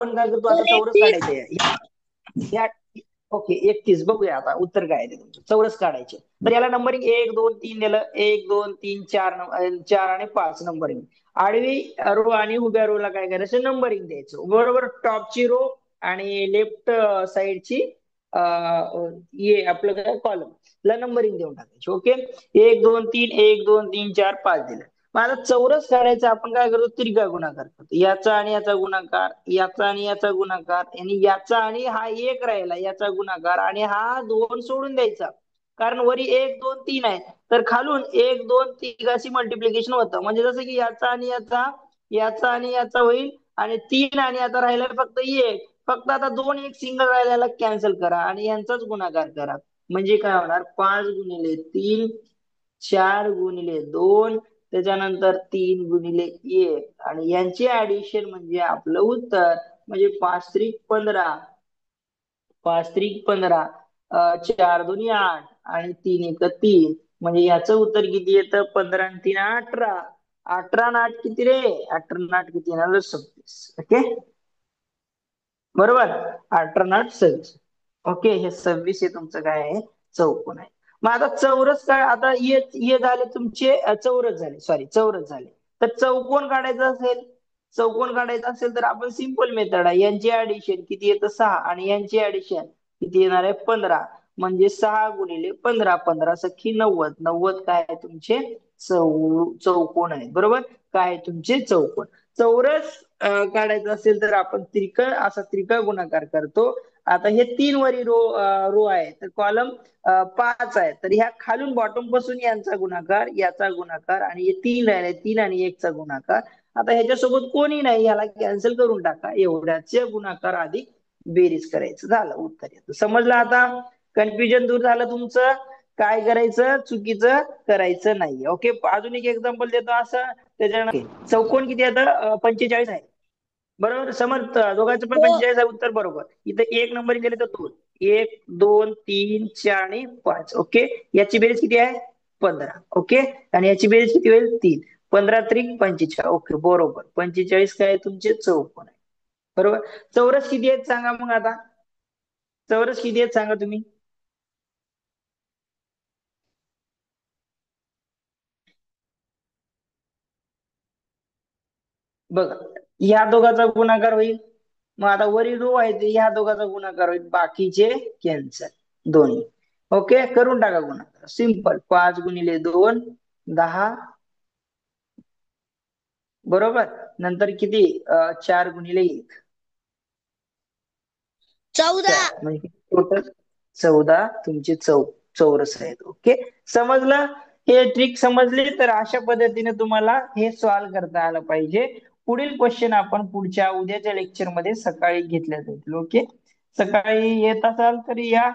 आपण काय करतो आता चौरस काढायचे या. ओके 31 बघूया आता उत्तर काय आहे ते तुमचं. चौरस काढायचे तर याला नंबरिंग 1 2 3 दिलं. 1 2 3 4 4 आणि 5 नंबरिंग. आडवी रो आणि उभ्या रोला काय करायचं नंबरिंग द्यायचं बरोबर. टॉपची रो आणि लेफ्ट साइडची ये आपलं काय कॉलम ला नंबरिंग देऊन टाकायची. ओके 1 2 3 1 2 3 4 5 दिलं. मग आता चौरस काढायचा आपण काय करतो तिरका गुणाकार करतो. याचा आणि याचा गुणाकार, याचा आणि याचा गुणाकार आणि याचा आणि हा एक राहिला याचा गुणाकार आणि हा 2 सोडून द्यायचा. कारण वरी 1 2 3 आहे तर खालून 1 2 3 अशी मल्टिप्लिकेशन होतं. म्हणजे जसं की याचा आणि याचा, याचा आणि याचा होईल आणि 3 आणि आता राहिला फक्त एक. फक्त आता 2 एक सिंगल राहिल्याला कॅन्सल करा आणि यांचाच गुणाकार करा. म्हणजे काय होणार 5 गुणिले 3 4 गुणिले 2 त्याच्यानंतर 3 गुणिले 1 आणि यांचे ऍडिशन म्हणजे आपलं उत्तर. म्हणजे 5 त्रिक 15, 5 त्रिक 15, 4 2 8 आणि 3 1 3. म्हणजे याचं उत्तर किती येतं 15 आणि 3 18. 18 आणि 8 किती रे 18 आणि 8 किती येणार 26. ओके बरोबर 18 आणि 8 26. ओके हे 26 हे तुमचं काय आहे चौकोन आहे. मग आता चौरस काय आता हे झाले तुमचे चौरस झाले सॉरी चौरस झाले. तर चौकोन काढायचा असेल, चौकोन काढायचा असेल तर आपण सिंपल मेथड आहे. यांची ऍडिशन किती येतं 6 आणि यांची ऍडिशन किती येणार आहे 15. म्हणजे 6 गुणिले 15, 15 सख्खी 90. 90 काय आहे तुमचे चौकोन आहे बरोबर. काय आहे तुमचे चौकोन. चौरस काढायचं असेल तर आपण असा त्रिकळ गुणाकार करतो. आता हे 3 वरी रो आहे तर कॉलम 5 आहे तर ह्या खालून बॉटम पासून यांचा गुणाकार, याचा गुणाकार आणि हे 3 राहिले 3 आणि 1 चा गुणाकार. आता ह्याच्यासोबत कोणी नाही याला कॅन्सल करून टाका. एवढ्याचे गुणाकार अधिक बेरीज करायचं झालं उत्तर येतं. समजलं आता. कन्फ्युजन दूर झालं तुमचं. काय करायचं चुकीचं करायचं नाही. ओके अजून एक एक्झाम्पल देतो असं त्याच्यानंतर. चौकोन किती येतं 45 आहे बरोबर. समज दोघांचं पण हो 45 आहे उत्तर बरोबर. इथं एक नंबर गेले तर 2 1 2 3 4 आणि 5. ओके याची बेरीज किती आहे 15. ओके आणि याची बेरीज किती होईल 3. 15 त्रिक 45. ओके बरोबर 45 काय तुमचे चौकोन आहे बरोबर. चौरस किती आहेत सांगा मग आता. चौरस किती आहेत सांगा तुम्ही. बघा ह्या दोघांचा गुणाकार होईल. मग आता वरील रो आहे ते ह्या दोघांचा गुणाकार होईल. बाकीचे कॅन्सल दोन्ही. ओके करून टाका गुणाकार सिंपल. 5 गुणिले 2 10 बरोबर. नंतर किती 4 गुणिले 1 14. 4 म्हणजे टोटल 14 तुमचे चौरस आहेत. ओके समजलं. हे ट्रिक समजली तर अशा पद्धतीने तुम्हाला हे सॉल्व्ह करता आलं पाहिजे. पुढील क्वेश्चन आपण पुढच्या उद्याच्या लेक्चर मध्ये सकाळी घेतल्या जातील. ओके सकाळी येत असाल तर या